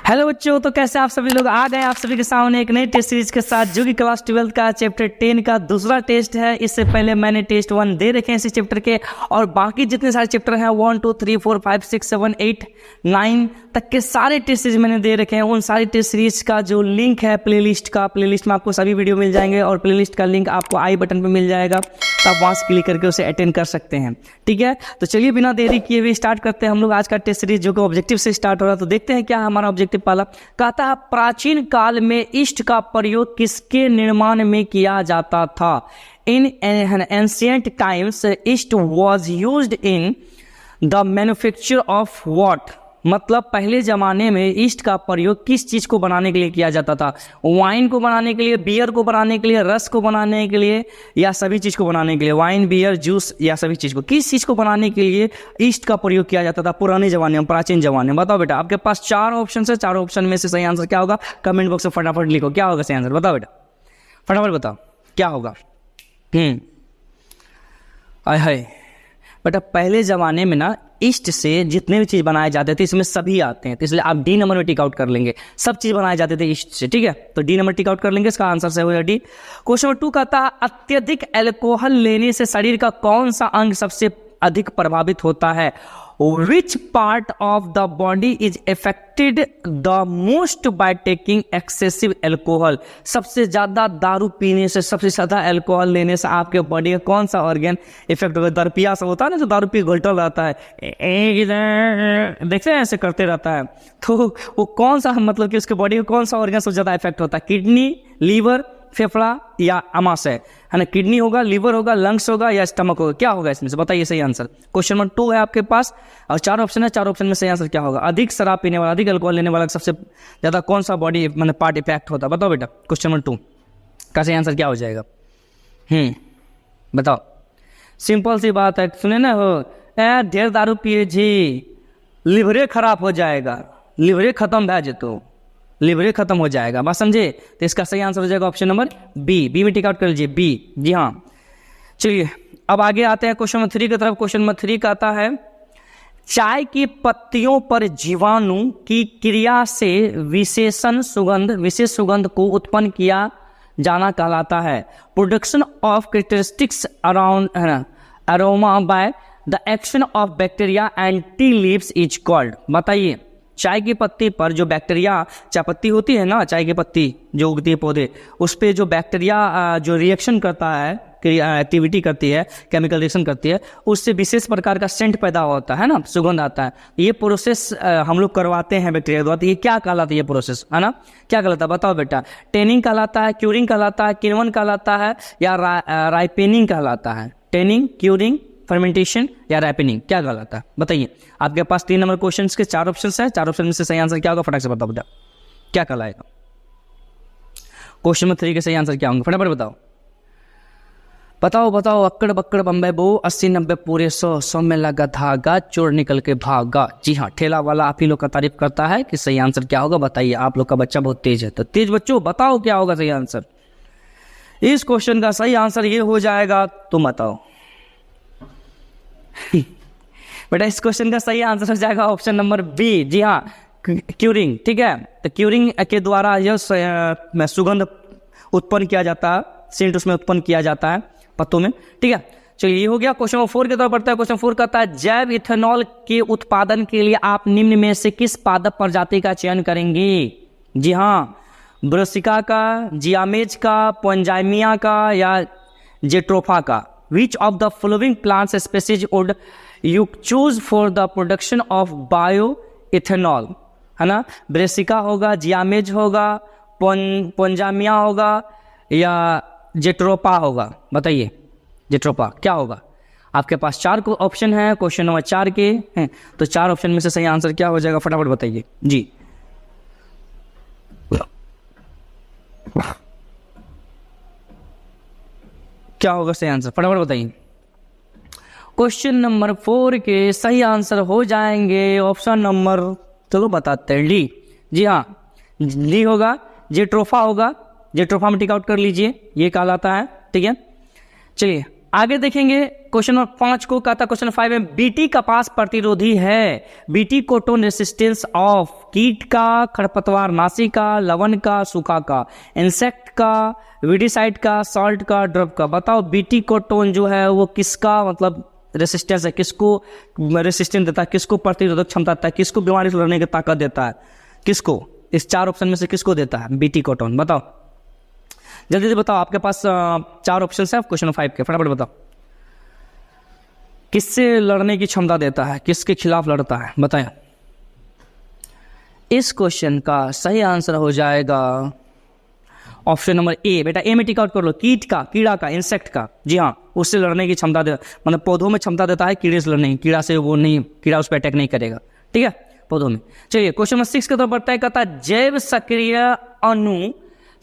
Hello बच्चों, तो कैसे आप सभी लोग आ गए आप सभी के सामने एक नई टेस्ट सीरीज के साथ, जो कि क्लास 12 का चैप्टर 10 का दूसरा टेस्ट है। इससे पहले मैंने टेस्ट 1 दे रखे हैं इसी चैप्टर के, और बाकी जितने सारे चैप्टर हैं 1 2 3 4 5 6 7 8 9 तक के सारे टेस्ट सीरीज मैंने दे रखे हैं। उन सारी टेस्ट सीरीज का जो लिंक है प्लेलिस्ट में आपको सभी वीडियो मिल जाएंगे, और प्लेलिस्ट का लिंक आपको आई बटन पर मिल जाएगा, तो आप वहाँ से क्लिक करके उसे अटेंड कर सकते हैं। ठीक है, तो चलिए बिना देरी किए हुए स्टार्ट करते हैं हम लोग आज का टेस्ट सीरीज, जो कि ऑब्जेक्टिव से स्टार्ट हो रहा है। तो देखते हैं क्या हमारा ऑब्जेक्टिव पहला कहता है, प्राचीन काल में ईस्ट का प्रयोग किसके निर्माण में किया जाता था? इन ancient times east was used in the manufacture of what? मतलब पहले जमाने में ईस्ट का प्रयोग किस चीज को बनाने के लिए किया जाता था? वाइन को बनाने के लिए, बियर को बनाने के लिए, रस को बनाने के लिए, या सभी चीज को बनाने के लिए? वाइन, बियर, जूस या सभी चीज को, किस चीज को बनाने के लिए ईस्ट का प्रयोग किया जाता था पुराने जमाने में, प्राचीन जमाने में? बताओ बेटा, आपके पास 4 ऑप्शन है, 4 ऑप्शन में से सही आंसर क्या होगा? कमेंट बॉक्स में फटाफट लिखो क्या होगा सही आंसर। बताओ बेटा, फटाफट बताओ क्या होगा। हाय बेटा, पहले ज़माने में ना ईस्ट से जितने भी चीज़ बनाए जाते थे इसमें सभी आते हैं, तो इसलिए आप डी नंबर में टिक आउट कर लेंगे। सब चीज़ बनाए जाते थे ईस्ट से, ठीक है, तो डी नंबर टिक आउट कर लेंगे। इसका आंसर सही होगा डी। क्वेश्चन नंबर 2 कहता है, अत्यधिक अल्कोहल लेने से शरीर का कौन सा अंग सबसे अधिक प्रभावित होता है? Which part of the body is affected the most by taking excessive alcohol? सबसे ज्यादा दारू पीने से, सबसे ज्यादा अल्कोहल लेने से आपके बॉडी का कौन सा ऑर्गन इफेक्ट होगा? दरपिया सब होता है ना, जो दारू पी घुलटल रहता है, देखते हैं ऐसे करते रहता है, तो वो कौन सा, मतलब कि उसके बॉडी का कौन सा ऑर्गन सबसे ज्यादा इफेक्ट होता है? किडनी, लीवर, फेफड़ा या आमाशय, है ना? किडनी होगा, लीवर होगा, लंग्स होगा या स्टमक होगा? क्या होगा इसमें से? बताइए सही आंसर। क्वेश्चन नंबर 2 है आपके पास, और 4 ऑप्शन है, 4 ऑप्शन में सही आंसर क्या होगा? अधिक शराब पीने वाला, अधिक अल्कोहल लेने वाला सबसे ज्यादा कौन सा बॉडी मतलब पार्ट इफेक्ट होता है? बताओ बेटा, क्वेश्चन नंबर 2 का सही आंसर क्या हो जाएगा? बताओ। सिंपल सी बात है, सुने ना हो, ढेर दारू पिए जी लिवरे खराब हो जाएगा, लिवरे खत्म भै जेतो, लिवरे खत्म हो जाएगा, बात समझे? तो इसका सही आंसर हो जाएगा ऑप्शन नंबर बी में टिक आउट कर लीजिए, बी। जी हाँ, चलिए अब आगे आते हैं क्वेश्चन नंबर 3 की तरफ। क्वेश्चन नंबर 3 कहता है, चाय की पत्तियों पर जीवाणु की क्रिया से विशेष सुगंध को उत्पन्न किया जाना कहलाता है। Production of characteristics around aroma by the action of bacteria and tea leaves is called. बताइए, चाय की पत्ती पर जो बैक्टीरिया, चाय पत्ती होती है ना, चाय की पत्ती जो उगती है पौधे, उस पर जो बैक्टीरिया जो रिएक्शन करता है, एक्टिविटी करती है, केमिकल रिएक्शन करती है, उससे विशेष प्रकार का सेंट पैदा होता है ना, सुगंध आता है। ये प्रोसेस हम लोग करवाते हैं बैक्टीरिया द्वारा। ये क्या कहलाता है? ये प्रोसेस है ना, क्या कहलाता है? बताओ बेटा, टेनिंग कहलाता है, क्यूरिंग कहलाता है, किण्वन कहलाता है, या राइपेनिंग कहलाता है? टेनिंग, क्यूरिंग, फर्मेंटेशन या रैपनिंग, क्या कहलाता है? बताइए। आपके पास 3 नंबर क्वेश्चन के 4 ऑप्शन है, 4 ऑप्शन में से सही आंसर क्या होगा? फटाक से बताओ बेटा, क्या कहलाएगा? क्वेश्चन नंबर 3 के सही आंसर क्या होंगे? फटाफट बताओ, बताओ बताओ। अक्कड़ बक्कड़ बम्बे बो, 80 90 पूरे 100 में लगा धागा, चोर निकल के भागा। जी हाँ, ठेला वाला आप ही लोग का तारीफ करता है कि सही आंसर क्या होगा। बताइए, आप लोग का बच्चा बहुत तेज है, तो तेज बच्चों बताओ क्या होगा सही आंसर। इस क्वेश्चन का सही आंसर ये हो जाएगा, तुम बताओ बेटा। इस क्वेश्चन का सही आंसर हो जाएगा ऑप्शन नंबर बी। जी हाँ, क्यूरिंग। ठीक है, तो क्यूरिंग के द्वारा यह सुगंध उत्पन्न किया जाता है, सेंट उसमें उत्पन्न किया जाता है पत्तों में। ठीक है, चलिए ये हो गया। क्वेश्चन नंबर 4 की तरफ बढ़ता है। क्वेश्चन 4 कहता है, जैव इथेनॉल के उत्पादन के लिए आप निम्न में से किस पादप प्रजाति का चयन करेंगे? जी हाँ, ब्रासिका का, जियामेज का, पोंजाइमिया का या जेट्रोफा का? Which of the following plants species would you choose for the production of bioethanol? है ना, ब्रेसिका होगा, जियामेज होगा, पोंजामिया होगा या जेट्रोपा होगा? बताइए, जेट्रोपा क्या होगा? आपके पास 4 ऑप्शन है, क्वेश्चन नंबर 4 के हैं, तो 4 ऑप्शन में से सही आंसर क्या हो जाएगा? फटाफट बताइए जी। क्या होगा सही आंसर? फटाफट बताइए। क्वेश्चन नंबर 4 के सही आंसर हो जाएंगे ऑप्शन नंबर, चलो बताते हैं, डी। जी हाँ, डी होगा, जेट्रोफा होगा। जेट्रोफा में टिक आउट कर लीजिए, ये कहलाता है। ठीक है, चलिए आगे देखेंगे क्वेश्चन नंबर 5 को, कहता क्वेश्चन 5 में बीटी कपास प्रतिरोधी है। बीटी कोटोन रेसिस्टेंस ऑफ कीट का, खरपतवार नाशी का, लवण का, सूखा का, इंसेक्ट का, वीडिसाइड का, सॉल्ट का, ड्रप का। बताओ बीटी कोटोन जो है वो किसका मतलब रेसिस्टेंस है, किसको रेसिस्टेंस देता है, किसको प्रतिरोधक क्षमता देता है, किसको बीमारी से लड़ने की ताकत देता है, किसको, इस 4 ऑप्शन में से किसको देता है बीटी कोटोन? बताओ जल्दी से बताओ, आपके पास 4 ऑप्शन है क्वेश्चन 5 के, फटाफट बताओ। किससे लड़ने की क्षमता देता है, किसके खिलाफ लड़ता है, बताएं। इस क्वेश्चन का सही आंसर हो जाएगा ऑप्शन नंबर ए। बेटा ए में टिक आउट कर लो, कीट का, कीड़ा का, इंसेक्ट का। जी हाँ, उससे लड़ने की क्षमता दे, मतलब पौधों में क्षमता देता है कीड़े से लड़ने, कीड़ा से वो नहीं, कीड़ा उस पर अटैक नहीं करेगा, ठीक है, पौधों में। चलिए क्वेश्चन नंबर 6 की तरफ बढ़ता है, कहता है जैव सक्रिय अणु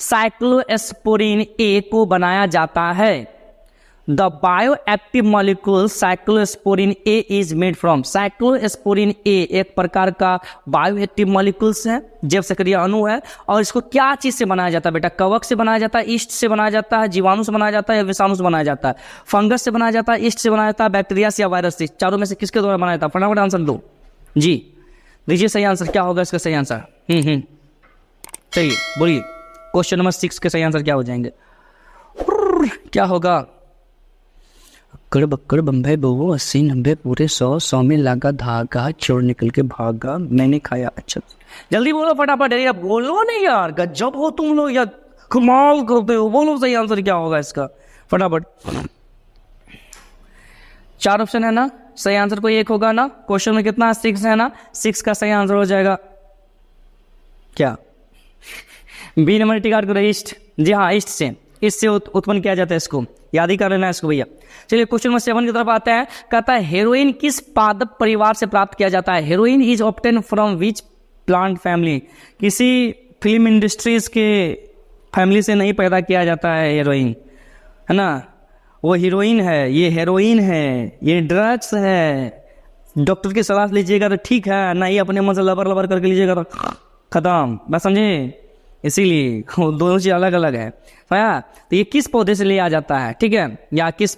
साइक्लोस्पोरिन ए को बनाया जाता है। The bioactive molecule cyclosporin A is made from. Cyclosporin A एक प्रकार का बायोएक्टिव मॉलिक्यूल्स है, जैव सक्रिय अणु है, और इसको क्या चीज से बनाया जाता है बेटा? कवक से बनाया जाता है, ईस्ट से बनाया जाता है, जीवाणु से बनाया जाता है, या विषाणु से बनाया जाता है? फंगस से बनाया जाता है, ईस्ट से बनाया जाता है, बैक्टीरिया से या वायरस से? चारों में से किसके द्वारा बनाया जाता है? फटाफट आंसर दो जी, दीजिए सही आंसर। क्या होगा इसका सही आंसर? चलिए बोलिए, क्वेश्चन नंबर 6 के सही आंसर क्या हो जाएंगे? क्या होगा? अक्कड़ बक्कड़ बम्बे बो 80 90 पूरे 100 में लगा धागा, चोर निकल के भागा, मैंने खाया। अच्छा जल्दी बोलो फटाफट, यार बोलो नहीं यार, गजब हो तुम लोग यार, कमाल करते हो। बोलो सही आंसर क्या होगा इसका फटाफट। 4 ऑप्शन है ना, सही आंसर कोई एक होगा ना। क्वेश्चन में कितना 6 है ना, 6 का सही आंसर हो जाएगा क्या? बी नंबर टिकार करो, ईस्ट। जी हाँ, ईस्ट से उत्पन्न किया जाता है, इसको याद ही कर लेना इसको भैया। चलिए क्वेश्चन नंबर 7 की तरफ आता है, कहता है हेरोइन किस पादप परिवार से प्राप्त किया जाता है? Heroin is obtain from which plant family? किसी फिल्म इंडस्ट्रीज के फैमिली से नहीं पैदा किया जाता है हेरोइन, है ना। वो हीरोइन है, ये हेरोइन है, ये ड्रग्स है। डॉक्टर की सलाह लीजिएगा तो ठीक है, ना ही अपने मन से लबर लबर करके लीजिएगा तो खत्म, बस समझे। इसीलिए दोनों चीज अलग अलग है। तो ये किस पौधे से लिया जाता है, ठीक है, या किस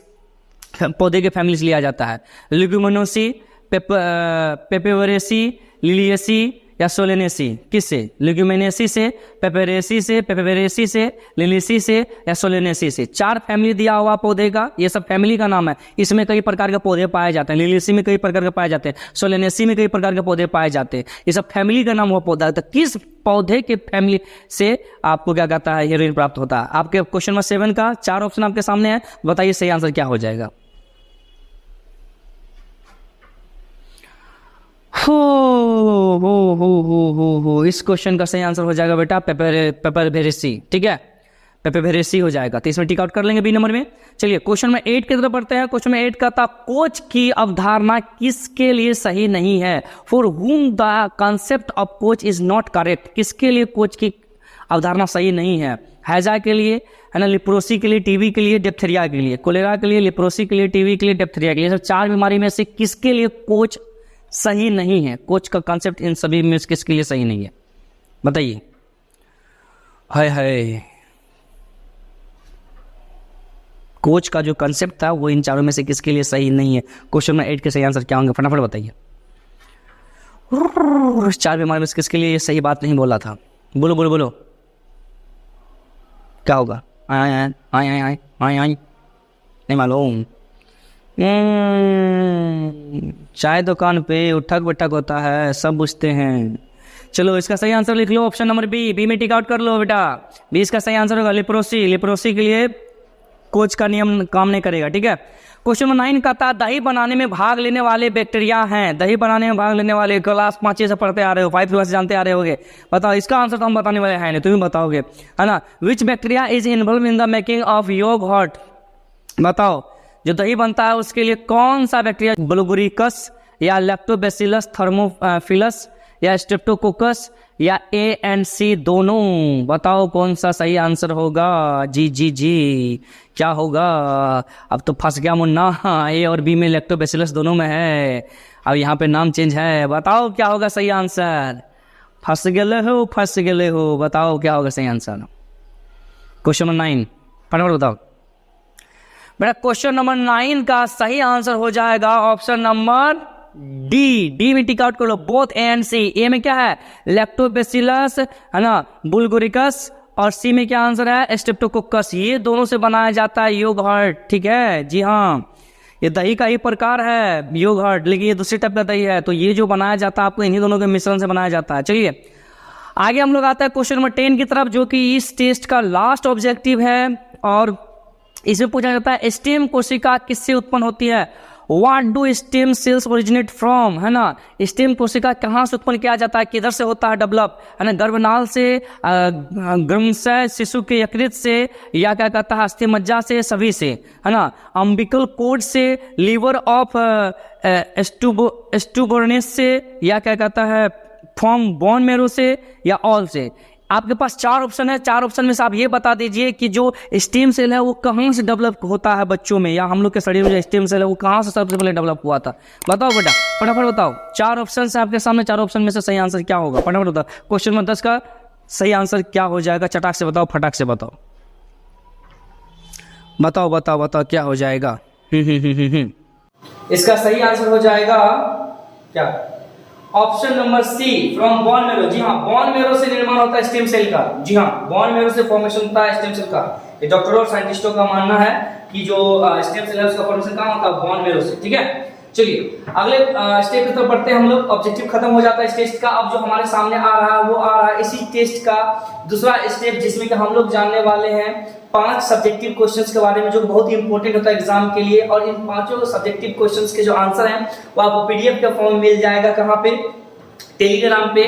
पौधे के फैमिली से लिया जाता है? लिग्यूमिनोसी, पेपेवरेसी, लिलियेसी या सोलेनेसी? किससे? लिग्यूमिनेसी से, पेपेरेसी से, पेपेवरेसी से, लिलियेसी से या सोलेनेसी से? 4 फैमिली दिया हुआ पौधे का, ये सब फैमिली का नाम है। इसमें कई प्रकार के पौधे पाए जाते हैं, लिलियेसी में कई प्रकार के पाए जाते हैं, सोलेनेसी में कई प्रकार के पौधे पाए जाते हैं। ये सब फैमिली का नाम हुआ पौधा है। तो किस पौधे के फैमिली से आपको क्या कहता है हेरोइन प्राप्त होता है? आपके क्वेश्चन नंबर 7 का 4 ऑप्शन आपके सामने है, बताइए सही आंसर क्या हो जाएगा? हो इस क्वेश्चन का सही आंसर हो जाएगा बेटा पेपरवेरेसी, ठीक है, पेपरवेरेसी हो जाएगा। तो इसमें टिक आउट कर लेंगे बी नंबर में। चलिए क्वेश्चन में 8 की तरफ बढ़ते हैं। क्वेश्चन में 8 का था कोच की अवधारणा किसके लिए सही नहीं है? For whom the concept of coach is not correct. किसके लिए कोच की अवधारणा सही नहीं है? हैजा के लिए, है ना, लिप्रोसी के लिए, टीबी के लिए, डिप्थेरिया के लिए। कोलेरा के लिए, लिप्रोसी के लिए, टीबी के लिए, डिप्थेरिया के लिए। सब 4 बीमारी में से किसके लिए कोच सही नहीं है? कोच का कॉन्सेप्ट इन सभी में किसके लिए सही नहीं है? बताइए। हाय हाय, कोच का जो कॉन्सेप्ट था वो इन 4 में से किसके लिए सही नहीं है? क्वेश्चन में 8 के सही आंसर क्या होंगे फटाफट बताइए। 4 बीमारी में से किसके लिए सही बात नहीं बोला था? बोलो बोलो बोलो, क्या होगा? आय नहीं मालूम। चाय दुकान पे उठक बैठक होता है, सब पूछते हैं। चलो इसका सही आंसर लिख लो, ऑप्शन नंबर बी में टिक आउट कर लो बेटा। 20 का सही आंसर होगा लिप्रोसी। लिप्रोसी के लिए कोच का नियम काम नहीं करेगा, ठीक है। क्वेश्चन नंबर 9 का था दही बनाने में भाग लेने वाले बैक्टीरिया हैं। दही बनाने में भाग लेने वाले क्लास 5 से पढ़ते आ रहे हो, 5 क्लास जानते आ रहे होगे। बताओ इसका आंसर तो हम बताने वाले हैं नहीं, तुम बताओगे, है ना। Which bacteria is involve in the making of yoghurt? बताओ जो दही बनता है उसके लिए कौन सा बैक्टीरिया? ब्लूबेरिकस या लैक्टोबैसिलस थर्मोफिलस या स्ट्रेप्टोकोकस या ए एंड सी दोनों? बताओ कौन सा सही आंसर होगा? जी जी जी, क्या होगा? अब तो फंस गया मुन्ना, ए और बी में लैक्टोबैसिलस दोनों में है, अब यहाँ पे नाम चेंज है। बताओ क्या होगा सही आंसर? फंस गए हो, बताओ क्या होगा सही आंसर? क्वेश्चन नंबर 9 फटाफट बताओ मेरा क्वेश्चन नंबर 9 का सही आंसर हो जाएगा ऑप्शन नंबर डी में टिक आउट कर लो, बोथ ए एंड सी। ए में क्या है, लैक्टोबैसिलस है ना, बुल्गोरिकस, और सी में क्या आंसर है, स्ट्रेप्टोकोकस। ये दोनों से बनाया जाता है योगर्ट, ठीक है जी हाँ। ये दही का ही प्रकार है योगर्ट, लेकिन ये दूसरी टाइप का दही है। तो ये जो बनाया जाता है आपको इन्हीं दोनों के मिश्रण से बनाया जाता है। चलिए आगे हम लोग आता है क्वेश्चन नंबर 10 की तरफ, जो कि इस टेस्ट का लास्ट ऑब्जेक्टिव है। और इसमें पूछा जाता है स्टेम कोशिका किससे उत्पन्न होती है। What do stem cells originate from, है ना। स्टेम कोशिका कहाँ से उत्पन्न किया जाता है, किधर से होता है डेवलप, है ना। गर्भनाल से, गर्भाशय शिशु के यकृत से, या क्या कहता है अस्थि मज्जा से, सभी से, है ना। अम्बिकल कोड से, लीवर ऑफ एस्टुबोर्नेस से, या क्या कहता है फ्रॉम बोन मैरो से, या ऑल से। आपके पास 4 ऑप्शन है। 4 ऑप्शन में से आप ये बता दीजिए कि जो स्टेम सेल है वो कहाँ से डेवलप होता है बच्चों में, या हम लोग के शरीर में जो स्टेम सेल है वो कहाँ से सबसे पहले डेवलप हुआ था। बताओ बेटा, फटाफट बताओ। 4 ऑप्शन है आपके सामने, 4 ऑप्शन में से सही आंसर क्या होगा, फटाफट बताओ। क्वेश्चन नंबर 10 का सही आंसर क्या हो जाएगा, चटाक से बताओ, फटाक से बताओ, बताओ बताओ बताओ क्या हो जाएगा। इसका सही आंसर हो जाएगा क्या, option number C, from bone marrow. जी हाँ, बोन मैरो से निर्माण होता है स्टेम सेल का। जी हाँ, बोन मैरो से फॉर्मेशन होता है स्टेम सेल का। ये डॉक्टरों और साइंटिस्टों का मानना है कि जो स्टेम सेल है उसका फॉर्मेशन कहाँ होता है, बोन मैरो से, ठीक है। चलिए अगले स्टेप की तरफ बढ़ते हैं हम लोग। ऑब्जेक्टिव खत्म हो जाता है इस टेस्ट का। अब जो हमारे सामने आ रहा है वो आ रहा है इसी टेस्ट का दूसरा स्टेप, जिसमें कि हम लोग जानने वाले हैं 5 सब्जेक्टिव क्वेश्चंस के बारे में, जो बहुत ही इंपॉर्टेंट होता है एग्जाम के लिए। और इन 5 सब्जेक्टिव क्वेश्चंस के जो आंसर हैं वो आपको पीडीएफ के फॉर्म में मिल जाएगा। कहाँ पे, टेलीग्राम पे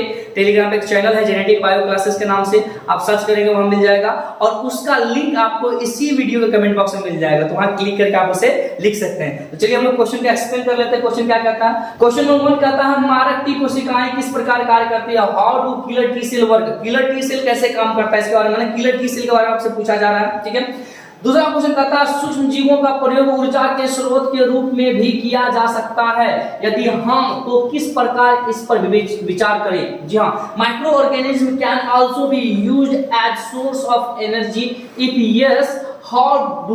एक चैनल है जेनेटिक बायो क्लासेस के नाम से, आप सर्च करेंगे वहां मिल जाएगा। और उसका लिंक आपको इसी वीडियो के कमेंट बॉक्स में मिल जाएगा, तो वहां क्लिक करके आप उसे लिख सकते हैं। तो चलिए हम लोग क्वेश्चन को एक्सप्लेन कर लेते हैं। क्वेश्चन क्या कहता है, क्वेश्चन नंबर 1 कहता है मारक टी कोशिकाएं किस प्रकार कार्य करती है। How do killer T cell work, killer T cell कैसे काम करता है, इसके बारे में किलर टी सेल के बारे में आपसे पूछा जा रहा है, ठीक है। दूसरा क्वेश्चन कहता है सूक्ष्म जीवों का प्रयोग ऊर्जा के स्रोत के रूप में भी किया जा सकता है, यदि हाँ तो किस प्रकार इस पर विचार करें। जी हाँ, micro organism can also be used as source of energy, if yes how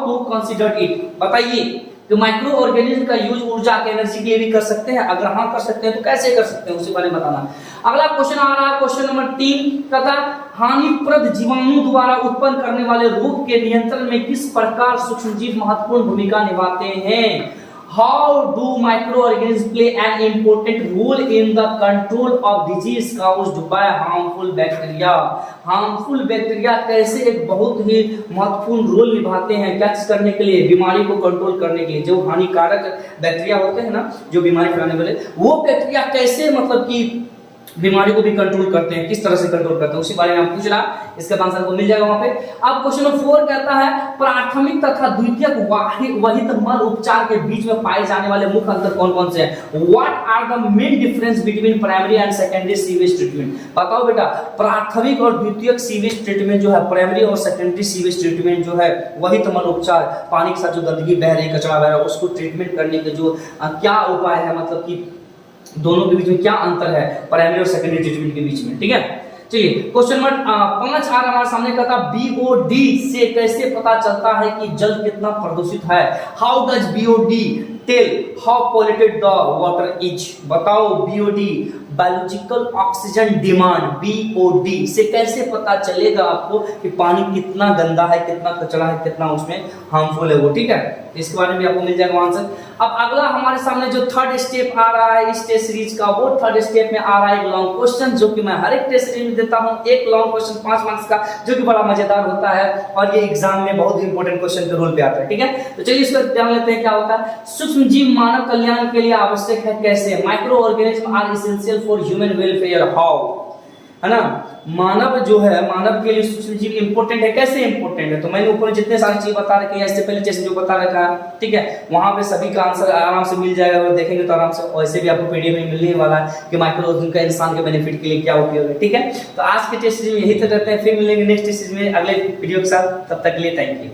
to consider it. बताइए कि माइक्रो ऑर्गेनिज्म का यूज ऊर्जा के एनर्जी के लिए भी कर सकते हैं, अगर हाँ कर सकते हैं तो कैसे कर सकते हैं उसी बारे में बताना। अगला क्वेश्चन आ रहा है क्वेश्चन नंबर 3 कहता है हानिप्रद जीवाणु द्वारा उत्पन्न करने वाले रोग के नियंत्रण में किस प्रकार सूक्ष्मजीव महत्वपूर्ण भूमिका निभाते हैं। How do microorganism play an important role in the control of disease caused by harmful bacteria. Harmful bacteria कैसे एक बहुत ही महत्वपूर्ण रोल निभाते हैं क्या करने के लिए, बीमारी को कंट्रोल करने के लिए। जो हानिकारक बैक्टीरिया होते हैं ना, जो बीमारी फैलाने वाले, वो बैक्टीरिया कैसे मतलब कि बीमारी को भी कंट्रोल करते हैं, किस तरह से कंट्रोल करते हैं, उसी बारे में हम पूछ रहा। इसका आंसर को मिल जाएगा वहां पे। अब क्वेश्चन नंबर 4 कहता है प्राथमिक तथा द्वितीयक वहित मल उपचार के बीच में पाए जाने वाले मुख्य अंतर कौन कौन से हैं। What are the main difference between primary and secondary sewage treatment. बताओ बेटा, प्राथमिक और द्वितीयक सीवेज ट्रीटमेंट जो है, प्राइमरी और सेकेंडरी सीवेज ट्रीटमेंट जो है, वहित मल उपचार, पानी के साथ जो गंदगी बह रही, कचरा बह रहा है, उसको ट्रीटमेंट करने के जो क्या उपाय है, मतलब कि दोनों के बीच में क्या अंतर है प्राइमरी और सेकेंडरी ट्रीटमेंट के बीच में, ठीक है। चलिए क्वेश्चन नंबर 5 आ रहा हमारे सामने कहता बीओडी से कैसे पता चलता है कि जल कितना प्रदूषित है। How does BOD tell how polluted the water is. बताओ BOD biological oxygen demand, BOD से कैसे पता चलेगा आपको कि पानी कितना गंदा है, कितना कचरा है, कितना उसमें हार्मफुल है वो, ठीक है। इसके बारे में आपको मिल जाएगा आंसर। अब अगला हमारे सामने जो थर्ड स्टेप आ रहा है इस टेस्ट सीरीज का, वो थर्ड स्टेप में आ रहा है एक लॉन्ग क्वेश्चन, जो कि मैं हर एक टेस्ट सीरीज में देता हूं। एक लॉन्ग क्वेश्चन 5 मार्क्स का, जो कि बड़ा मजेदार होता है और ये एग्जाम में बहुत ही इंपॉर्टेंट क्वेश्चन के रोल पे आता है, ठीक है। तो चलिए इसको जान लेते हैं क्या होता है। सूक्ष्म जीव मानव कल्याण के लिए आवश्यक है कैसे। Micro organism are essential for human welfare. How, है ना, मानव जो है, मानव के लिए सूक्ष्म जीव इंपॉर्टेंट है, कैसे इंपॉर्टेंट है। तो मैंने ऊपर जितने सारी चीज बता रखे हैं, इससे पहले जैसे जो बता रखा है, ठीक है, वहां पे सभी का आंसर आराम से मिल जाएगा और देखेंगे तो आराम से। वैसे भी आपको पीडीएफ में मिलने वाला है कि माइक्रो ऑर्गेनिज्म का इंसान के बेनिफिट के लिए क्या उपयोग है, ठीक है। तो आज के टेस्ट सीरीज में यही तक रहते हैं, फिर मिलेंगे नेक्स्ट टेस्ट सीरीज में अगले वीडियो के साथ। तब तक के लिए थैंक यू।